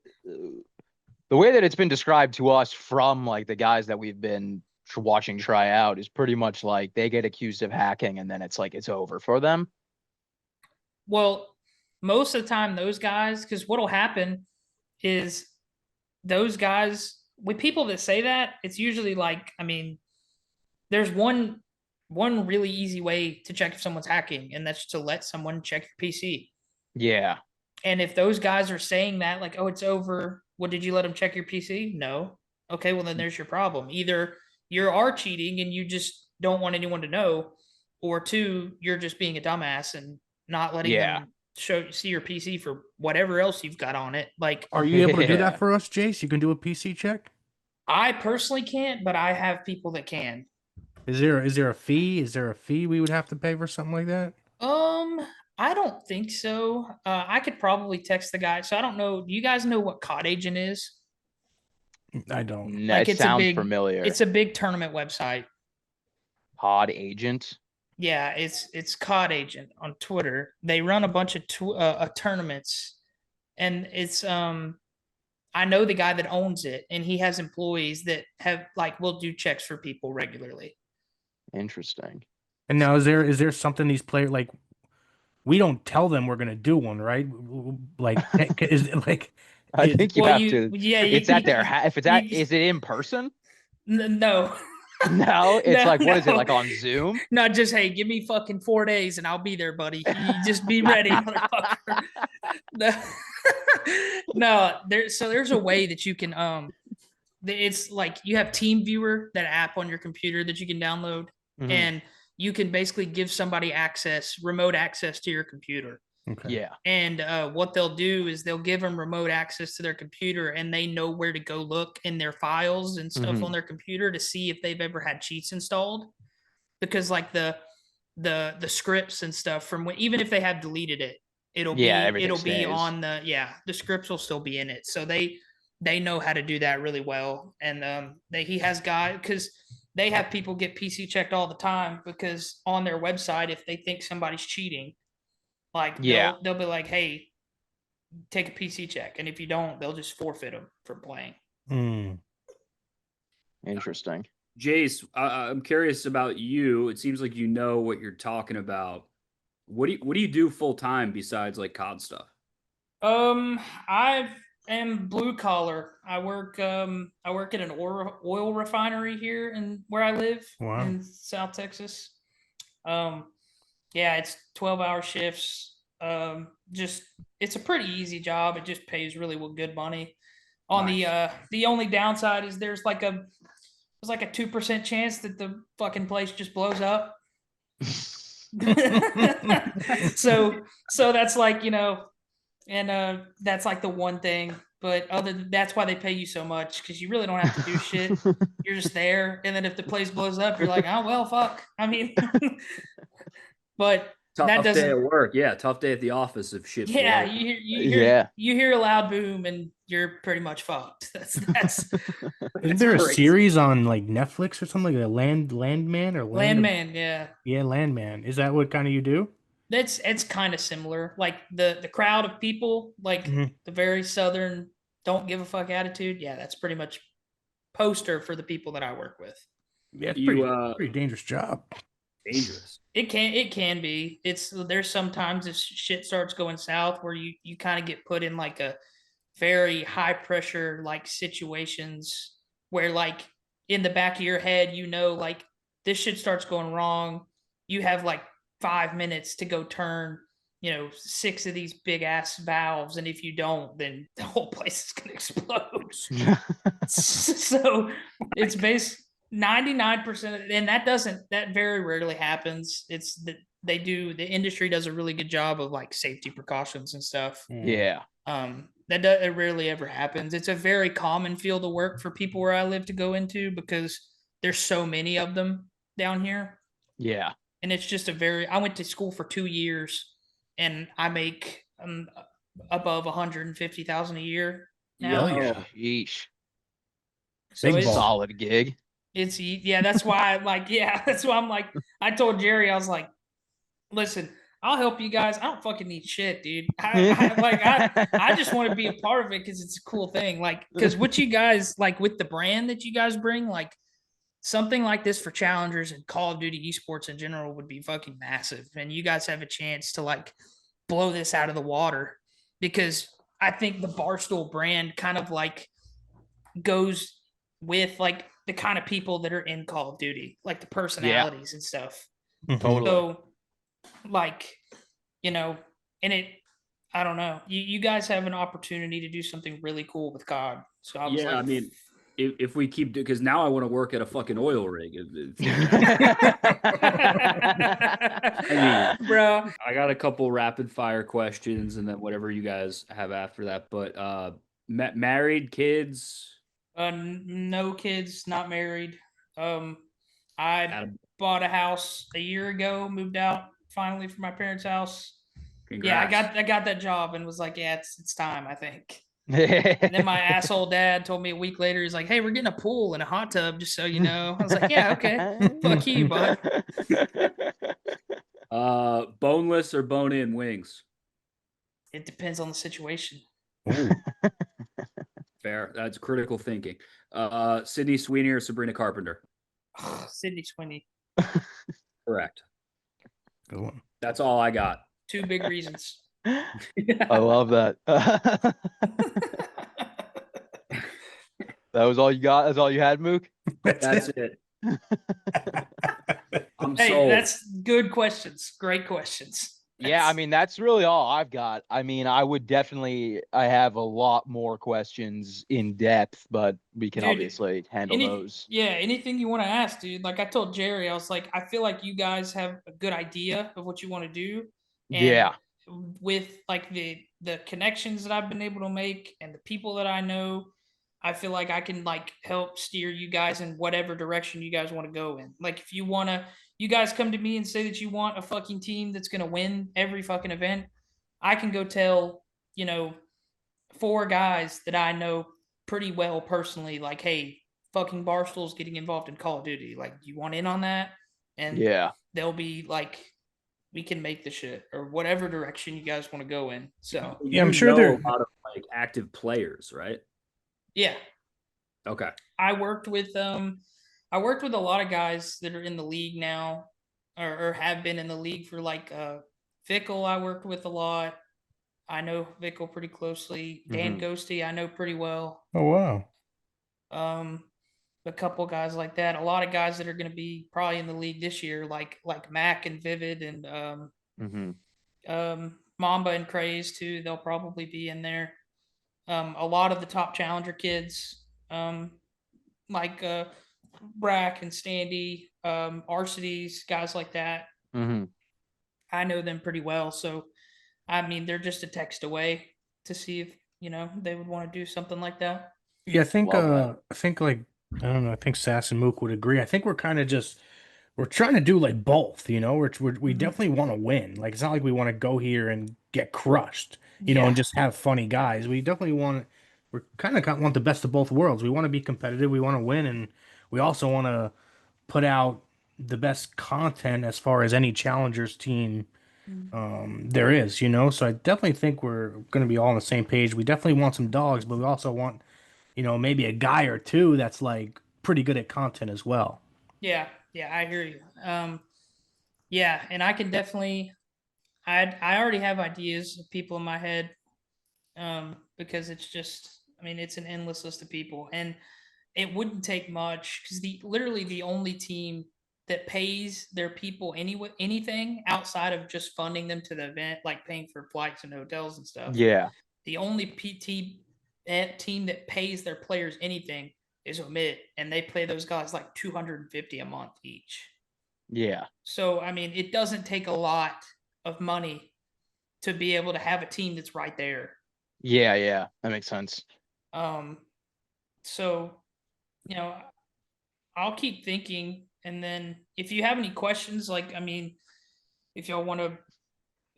way that it's been described to us from like the guys that we've been watching try out is pretty much like they get accused of hacking and then it's like it's over for them. Well, most of the time those guys, because what'll happen is those guys with people that say that, it's usually like, I mean, there's one really easy way to check if someone's hacking, and that's to let someone check your PC. Yeah. And if those guys are saying that, like, oh, it's over, well, did you let them check your PC? No. Okay, well, then there's your problem. Either you are cheating and you just don't want anyone to know, or 2, you're just being a dumbass and not letting them see your PC for whatever else you've got on it. Like, Are you able to do Yeah. that for us, Jace? You can do a PC check. I personally can't, but I have people that can. Is there a fee? Is there a fee we would have to pay for something like that? I don't think so. I could probably text the guy. So I don't know. Do you guys know what COD Agent is? I don't. No, Like, it it's a sounds big- familiar. It's a big tournament website. Pod agent. Yeah, it's COD Agent on Twitter. They run a bunch of tournaments, and it's I know the guy that owns it, and he has employees that have like will do checks for people regularly. Interesting. And now, is there something these players like? We don't tell them we're gonna do one, right? Like, is like, I think you Well, have you- to. yeah, It's you- at their if it's at you- is it in person? No, No, it's like, what is it, no. like on Zoom? Not just, hey, give me fucking 4 days and I'll be there, buddy. You just be ready, motherfucker. No, no, there's a way that you can it's like you have TeamViewer, that app on your computer that you can download, Mhm. and you can basically give somebody remote access to your computer. Okay. Yeah. And what they'll do is they'll give them remote access to their computer, and they know where to go look in their files and stuff on their computer to see if they've ever had cheats installed. Because like the scripts and stuff from when, even if they have deleted it, it'll be stays. on the scripts will still be in it. So they know how to do that really well. And he has got, because they have people get PC checked all the time, because on their website, if they think somebody's cheating, like they'll be like, hey, take a PC check, and if you don't, they'll just forfeit them for playing. Interesting. Jace, I'm curious about you. It seems like you know what you're talking about. What do you do full time besides like COD stuff? I am blue collar. I work at an oil refinery here in where I live in South Texas. Yeah, it's 12-hour shifts. Just it's a pretty easy job. It just pays really good money. On the only downside is there's like a 2% chance that the fucking place just blows up. so that's like, and that's like the one thing. But that's why they pay you so much, because you really don't have to do shit. You're just there, and then if the place blows up, you're like, oh well, fuck. I mean, but tough day at work. Yeah, tough day at the office if shit. Yeah, you hear a loud boom and you're pretty much fucked. That's Isn't there a series on like Netflix or something, like a Landman or Landman? Yeah, Landman. Is that what kind of you do? It's kind of similar. Like the crowd of people, like the very southern, don't give a fuck attitude. Yeah, that's pretty much poster for the people that I work with. Yeah, it's pretty dangerous job. Dangerous. It can be. There's sometimes if shit starts going south where you kind of get put in like a very high pressure like situations where like in the back of your head, like this shit starts going wrong. You have like 5 minutes to go turn 6 of these big ass valves, and if you don't, then the whole place is gonna explode. So it's based 99%, and that very rarely happens. It's that the industry does a really good job of like safety precautions and stuff. Yeah. It rarely ever happens. It's a very common field of work for people where I live to go into, because there's so many of them down here. Yeah. And it's just I went to school for 2 years, and I make above 150,000 a year now. Yeesh. So it's a solid gig. That's why that's why I'm like, I told Jerry, I was like, listen, I'll help you guys. I don't fucking need shit, dude. I just want to be a part of it because it's a cool thing. Like, because what you guys like with the brand that you guys bring, like something like this for challengers and Call of Duty esports in general would be fucking massive. And you guys have a chance to like blow this out of the water, because I think the Barstool brand kind of like goes with like the kind of people that are in Call of Duty, like the personalities and stuff. Totally. So like, and I don't know, you guys have an opportunity to do something really cool with COD. So I was like, I mean, if we keep because now I want to work at a fucking oil rig. I mean, bro, I got a couple rapid fire questions and then whatever you guys have after that. But married, kids? No kids, not married. I bought a house a year ago, moved out finally from my parents' house. Congrats. Yeah, I got that job and was like, yeah, it's time, I think. And then my asshole dad told me a week later, he's like, hey, we're getting a pool and a hot tub, just so you know. I was like, yeah, okay. Fuck you, bud. Boneless or bone-in wings? It depends on the situation. Fair. That's critical thinking. Sydney Sweeney or Sabrina Carpenter? Sydney Sweeney. Correct. Good one. That's all I got. 2 big reasons. I love that. That was all you got? That's all you had, Mook? That's it. I'm Hey, sold. that's good questions. Great questions. Yeah, I mean, that's really all I've got. I mean, I have a lot more questions in depth, but we can Dude, obviously handle those. anything you want to ask, dude. Like I told Jerry, I was like, I feel like you guys have a good idea of what you want to do, and Yeah. with like the connections that I've been able to make and the people that I know, I feel like I can like help steer you guys in whatever direction you guys want to go in. Like if you want to, you guys come to me and say that you want a fucking team that's gonna win every fucking event, I can go tell, you know, 4 guys that I know pretty well personally, like, hey, fucking Barstool's getting involved in Call of Duty. Like, you want in on that? And Yeah. they'll be like, we can make the shit or whatever direction you guys want to go in. So Yeah, I'm You sure know they're. a lot of like active players, right? yeah, Okay. I worked with I worked with a lot of guys that are in the league now, or have been in the league for like Fickle. I worked with a lot. I know Vickle pretty closely. Dan Ghosty, I know pretty well. Oh wow. Um, a couple guys like that. A lot of guys that are going to be probably in the league this year, like Mac and Vivid and Mamba and Craze too. They'll probably be in there. A lot of the top challenger kids, like Brack and Standy, Arcities, guys like that. I know them pretty well, so I mean they're just a text away to see if they would want to do something like that. Yeah, Love that. I think like I don't know. I think Sass and Mook would agree. I think we're kind of just we're trying to do like both. We Mhm. definitely want to win. Like it's not like we want to go here and get crushed. Yeah. And just have funny guys. We definitely want. We're kind of want the best of both worlds. We want to be competitive. We want to win, and we also want to put out the best content as far as any challengers team there is. So I definitely think we're going to be all on the same page. We definitely want some dogs, but we also want maybe a guy or two that's like pretty good at content as well. Yeah, yeah, I hear you. Yeah, and I can definitely. I already have ideas of people in my head, because it's just. I mean, it's an endless list of people, and it wouldn't take much because literally the only team that pays their people anything outside of just funding them to the event, like paying for flights and hotels and stuff. Yeah. The only team that pays their players anything is Omit, and they pay those guys like 250 a month each. Yeah. So I mean, it doesn't take a lot of money to be able to have a team that's right there. Yeah. Yeah. That makes sense. So I'll keep thinking, and then if you have any questions, like I mean, if y'all want to,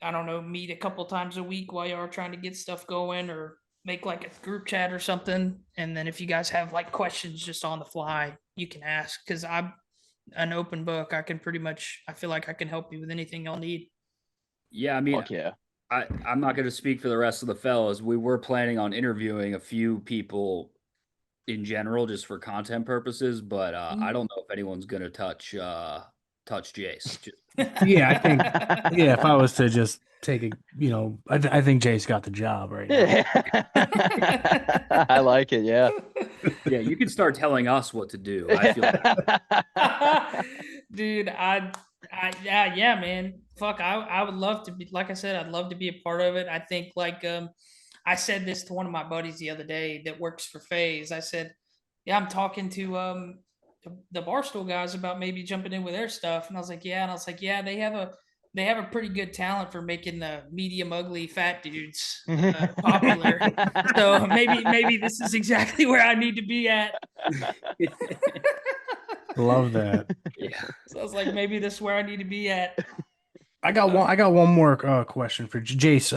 I don't know, meet a couple times a week while y'all are trying to get stuff going, or make like a group chat or something, and then if you guys have like questions just on the fly, you can ask because I'm an open book. I can pretty much, I feel like I can help you with anything y'all need. Yeah, I mean, Fuck yeah. I'm not going to speak for the rest of the fellas. We were planning on interviewing a few people in general just for content purposes, but I don't know if anyone's going to touch Jace. Yeah, I think if I was to just take I think Jay's got the job right now. I like it. Yeah. Yeah, you can start telling us what to do. I feel like Dude, yeah, man. Fuck, I would love to be, like I said, I'd love to be a part of it. I think like I said this to one of my buddies the other day that works for FaZe. I said, yeah, I'm talking to the Barstool guys about maybe jumping in with their stuff. And I was like, yeah, they have a pretty good talent for making the medium ugly fat dudes popular. So maybe this is exactly where I need to be at. Love that. yeah. So I was like, maybe this is where I need to be at. I got one more question for Jace.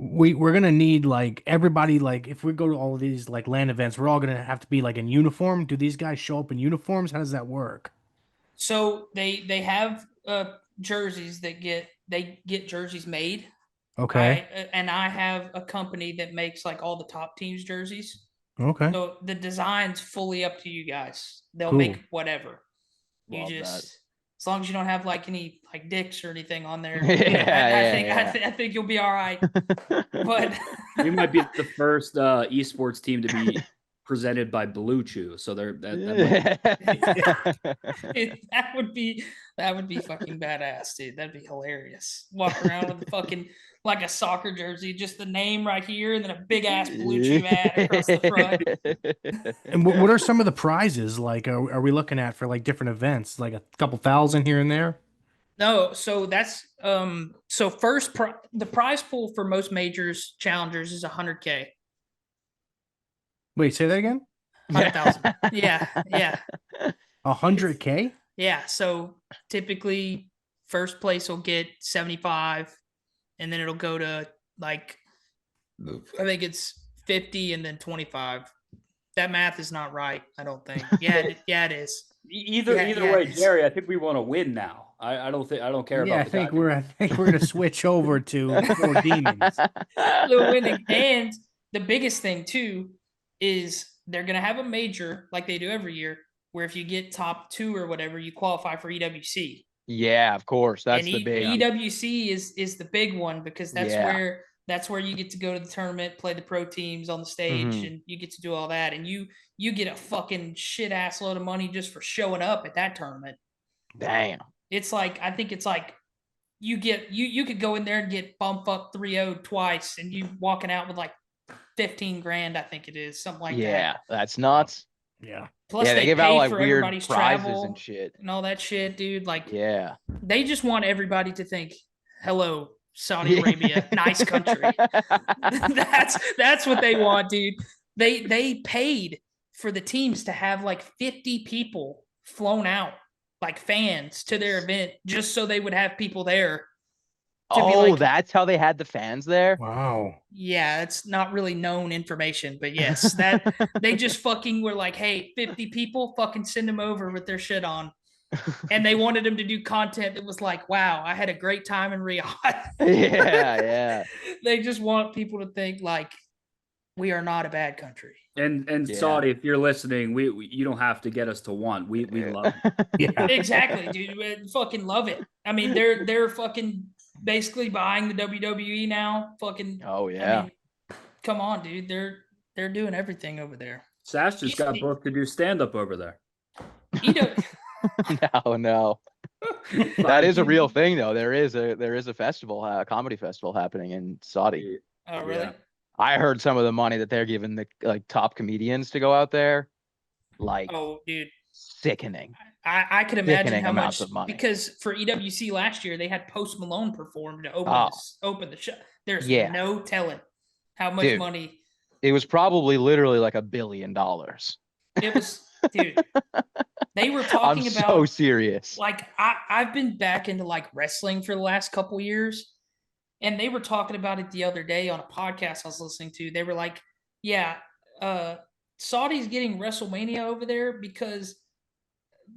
We're gonna need like everybody, like if we go to all of these like LAN events, we're all gonna have to be like in uniform. Do these guys show up in uniforms? How does that work? So they have jerseys that get jerseys made. Okay. And I have a company that makes like all the top teams jerseys. Okay. So the design's fully up to you guys. They'll Cool. make whatever. You Love just that. as long as you don't have like any like dicks or anything on there. I think you'll be all right. But You might be the first esports team to be presented by Blue Chew. So they're that That would be fucking badass, dude. That'd be hilarious. Walk around with a fucking like a soccer jersey, just the name right here, and then a big ass Blue Chew ad across the front. And what are some of the prizes like? Are we looking at for like different events, like a couple thousand here and there? No, so that's so the prize pool for most majors challengers is 100K. Wait, say that again. 100,000. Yeah. 100K? Yeah. So typically first place will get 75, and then it'll go to like I think it's 50 and then 25. That math is not right, I don't think. Yeah, it is. Either way, Jerry, I think we want to win now. I don't care Yeah, about I think we're gonna switch over to more demons. The winning. And the biggest thing too is they're gonna have a major like they do every year, where if you get top 2 or whatever, you qualify for EWC. Yeah, of course. That's and the big EWC is the big one, because that's where you get to go to the tournament, play the pro teams on the stage, and you get to do all that, and you get a fucking shit ass load of money just for showing up at that tournament. Damn. It's like, I think it's like you could go in there and get bump up 3-0 twice, and you walking out with like 15 grand, I think it is, something like that. Yeah, that's nuts. Yeah. Plus they give pay out like for weird everybody's prizes travel and shit. and all that shit, dude. Like, Yeah. they just want everybody to think, hello, Saudi Arabia, nice country. That's what they want, dude. They paid for the teams to have like 50 people flown out, like fans, to their event, just so they would have people there. Oh, that's how they had the fans there? Wow. Yeah, it's not really known information, but yes, that they just fucking were like, hey, 50 people, fucking send them over with their shit on. And they wanted him to do content that was like, wow, I had a great time in Riyadh. Yeah. They just want people to think like, we are not a bad country. And Saudi, if you're listening, we you don't have to get us to one. We love it. Yeah. Exactly, dude. We fucking love it. I mean, they're fucking basically buying the WWE now. Fucking. Oh yeah. I mean, come on, dude. They're doing everything over there. Sash just got booked to do stand up over there. No. That is a real thing though. There is a festival, a comedy festival happening in Saudi. Oh, really? Yeah. I heard some of the money that they're giving the like top comedians to go out there. Like, oh, dude, sickening. I could imagine how much, of money. because for EWC last year they had Post Malone perform to open the show. There's no telling how much money. It was probably literally like $1 billion. It was, dude. They were talking I'm about so serious. Like I've been back into like wrestling for the last couple years, and they were talking about it the other day on a podcast I was listening to. They were like, yeah, Saudi's getting WrestleMania over there because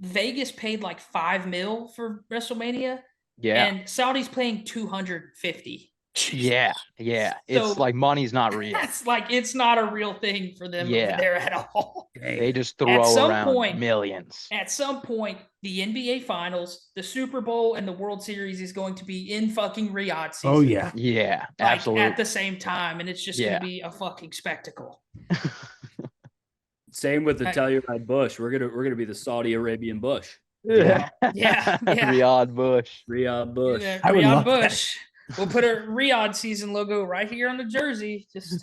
Vegas paid like $5 million for WrestleMania. Yeah. And Saudi's paying 250. Yeah. It's like money's not real. It's like it's not a real thing for them over there at all. They just throw around millions. At some point, the NBA Finals, the Super Bowl, and the World Series is going to be in fucking Riyadh season. Oh yeah. Yeah, like, absolutely. At the same time, and it's just going to be a fucking spectacle. Same with the Telluride Bush. We're gonna be the Saudi Arabian Bush. Yeah. Riyadh Bush. Riyadh Bush. I would love Riyadh Bush. We'll put a Riyadh season logo right here on the jersey. Just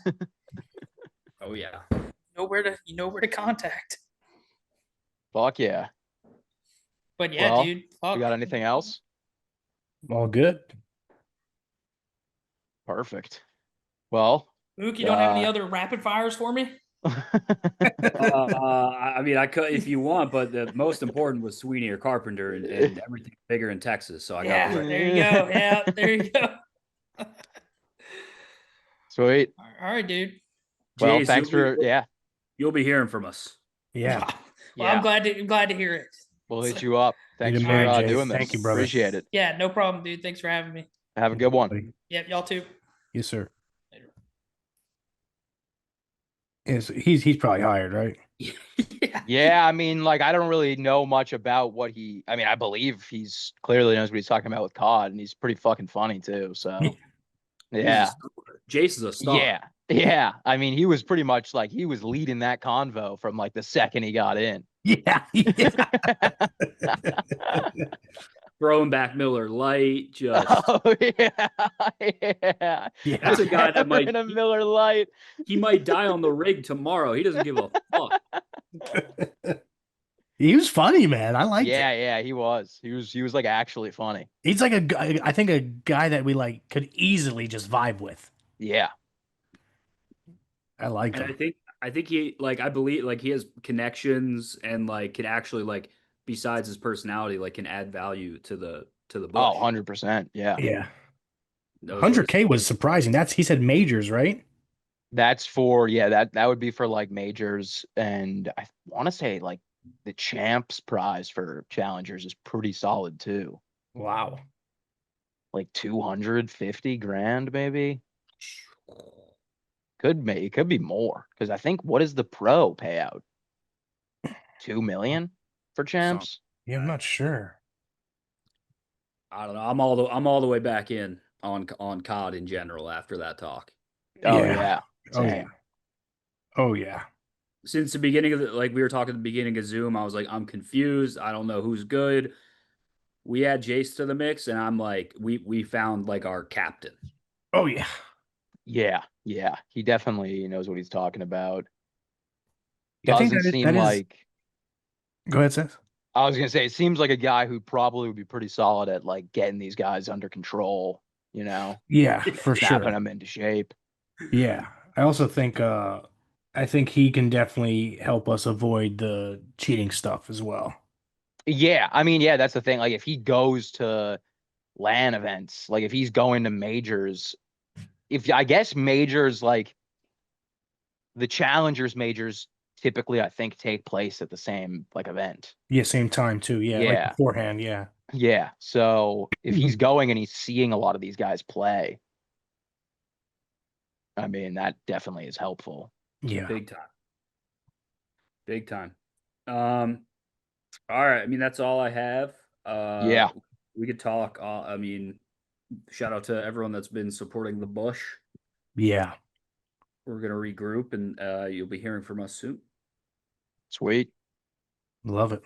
oh yeah. You know where to contact. Fuck yeah. But yeah, dude. Fuck. You got anything else? All good. Perfect. Well, Mook, you don't have any other rapid fires for me? I mean, I could if you want, but the most important was Sweeney or Carpenter and everything bigger in Texas. So I got there you go. Yeah, there you go. Sweet. All right, dude. Well, Jace, thanks you'll be hearing from us. Yeah. Well, I'm glad to hear it. We'll hit you up. Thanks for doing this. Thank you, brother. Appreciate it. Yeah, no problem, dude. Thanks for having me. Have a good one. Yep, y'all too. Yes, sir. Later. He's probably hired, right? Yeah, I mean, like, I don't really know much about what I believe he's clearly knows what he's talking about with COD, and he's pretty fucking funny too. So, yeah. Jace is a star. Yeah, Yeah, I mean, he was pretty much like he was leading that convo from like the second he got in. Yeah, yeah. Throwing back Miller Lite, just Oh yeah, yeah. Yeah. that's Just a guy that hammering a Miller Lite. he might die on the rig tomorrow. He doesn't give a fuck. He was funny, man. I liked it. Yeah, yeah, he was. He was like actually funny. He's like a guy, I think a guy that we like could easily just vibe with. Yeah. I like And him. I think he like I believe like he has connections and like can actually like besides his personality like can add value to the Oh, bush. 100%. Yeah. Yeah. Knows what it's 100K was surprising. That's he said majors, right? That's for yeah, that would be for like majors, and I want to say like the champs prize for challengers is pretty solid too. Wow. Like 250 grand maybe. It could be more because I think what is the pro payout? 2 million for something. champs? Yeah, I'm not sure. I don't know. I'm all the way back in on COD in general after that talk. Oh Yeah. yeah. Oh yeah. Same. Oh yeah. Since the beginning of the like we were talking at the beginning of Zoom, I was like, I'm confused. I don't know who's good. We add Jace to the mix, and I'm like, we found like our captain. Oh yeah. Yeah, yeah. He definitely knows what he's talking about. Yeah, I think Doesn't seem that is. like Go ahead, Seth. I was gonna say it seems like a guy who probably would be pretty solid at like getting these guys under control, Yeah, for snapping sure. them into shape. Yeah. I also think I think he can definitely help us avoid the cheating stuff as well. Yeah, I mean, yeah, that's the thing. Like if he goes to LAN events, like if he's going to majors, if I guess majors like the challengers majors typically I think take place at the same like event. Yeah, same time too. Yeah, like Yeah. beforehand. Yeah. Yeah. So if he's going and he's seeing a lot of these guys play, I mean, that definitely is helpful. Yeah. Big time. Big time. All right. I mean, that's all I have. Yeah. We could talk. I mean, shout out to everyone that's been supporting the Bush. Yeah. We're gonna regroup, and you'll be hearing from us soon. Sweet. Love it.